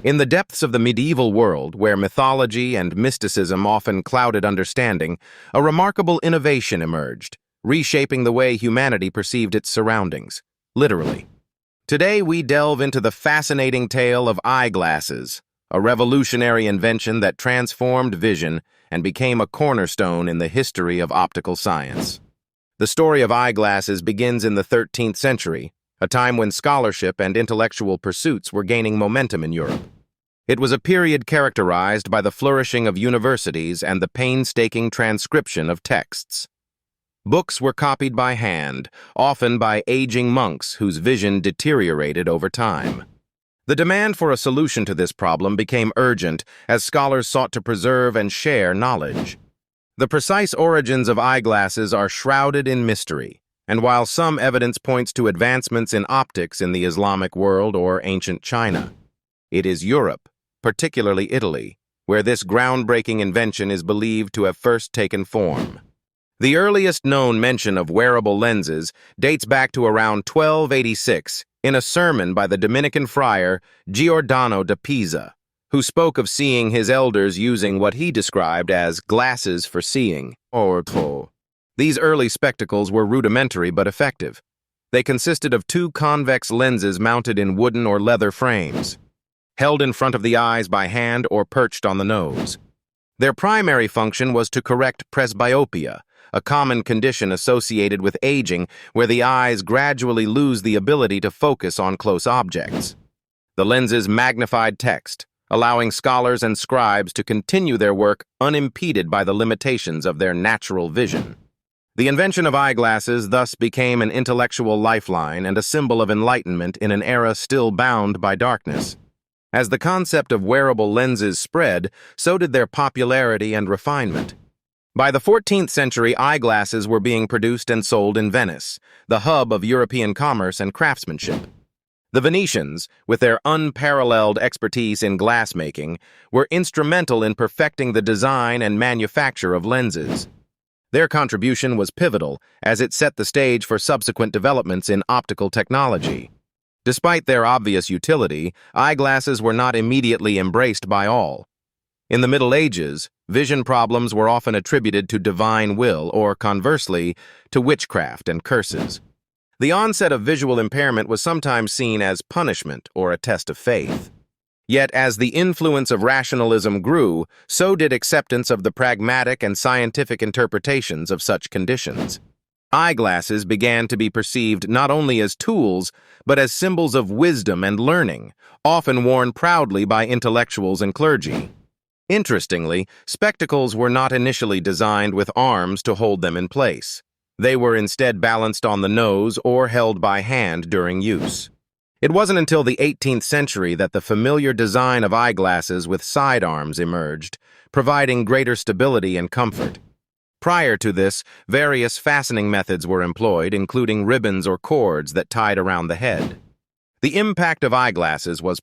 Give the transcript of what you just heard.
In the depths of the medieval world, where mythology and mysticism often clouded understanding, a remarkable innovation emerged, reshaping the way humanity perceived its surroundings, literally. Today, we delve into the fascinating tale of eyeglasses, a revolutionary invention that transformed vision and became a cornerstone in the history of optical science. The story of eyeglasses begins in the 13th century, a time when scholarship and intellectual pursuits were gaining momentum in Europe. It was a period characterized by the flourishing of universities and the painstaking transcription of texts. Books were copied by hand, often by aging monks whose vision deteriorated over time. The demand for a solution to this problem became urgent as scholars sought to preserve and share knowledge. The precise origins of eyeglasses are shrouded in mystery, and while some evidence points to advancements in optics in the Islamic world or ancient China, it is Europe, particularly Italy, where this groundbreaking invention is believed to have first taken form. The earliest known mention of wearable lenses dates back to around 1286 in a sermon by the Dominican friar Giordano da Pisa, who spoke of seeing his elders using what he described as glasses for seeing, or to. These early spectacles were rudimentary but effective. They consisted of two convex lenses mounted in wooden or leather frames, held in front of the eyes by hand or perched on the nose. Their primary function was to correct presbyopia, a common condition associated with aging where the eyes gradually lose the ability to focus on close objects. The lenses magnified text, allowing scholars and scribes to continue their work unimpeded by the limitations of their natural vision. The invention of eyeglasses thus became an intellectual lifeline and a symbol of enlightenment in an era still bound by darkness. As the concept of wearable lenses spread, so did their popularity and refinement. By the 14th century, eyeglasses were being produced and sold in Venice, the hub of European commerce and craftsmanship. The Venetians, with their unparalleled expertise in glassmaking, were instrumental in perfecting the design and manufacture of lenses. Their contribution was pivotal as it set the stage for subsequent developments in optical technology. Despite their obvious utility, eyeglasses were not immediately embraced by all. In the Middle Ages, vision problems were often attributed to divine will or, conversely, to witchcraft and curses. The onset of visual impairment was sometimes seen as punishment or a test of faith. Yet, as the influence of rationalism grew, so did acceptance of the pragmatic and scientific interpretations of such conditions. Eyeglasses began to be perceived not only as tools, but as symbols of wisdom and learning, often worn proudly by intellectuals and clergy. Interestingly, spectacles were not initially designed with arms to hold them in place. They were instead balanced on the nose or held by hand during use. It wasn't until the 18th century that the familiar design of eyeglasses with sidearms emerged, providing greater stability and comfort. Prior to this, various fastening methods were employed, including ribbons or cords that tied around the head. The impact of eyeglasses was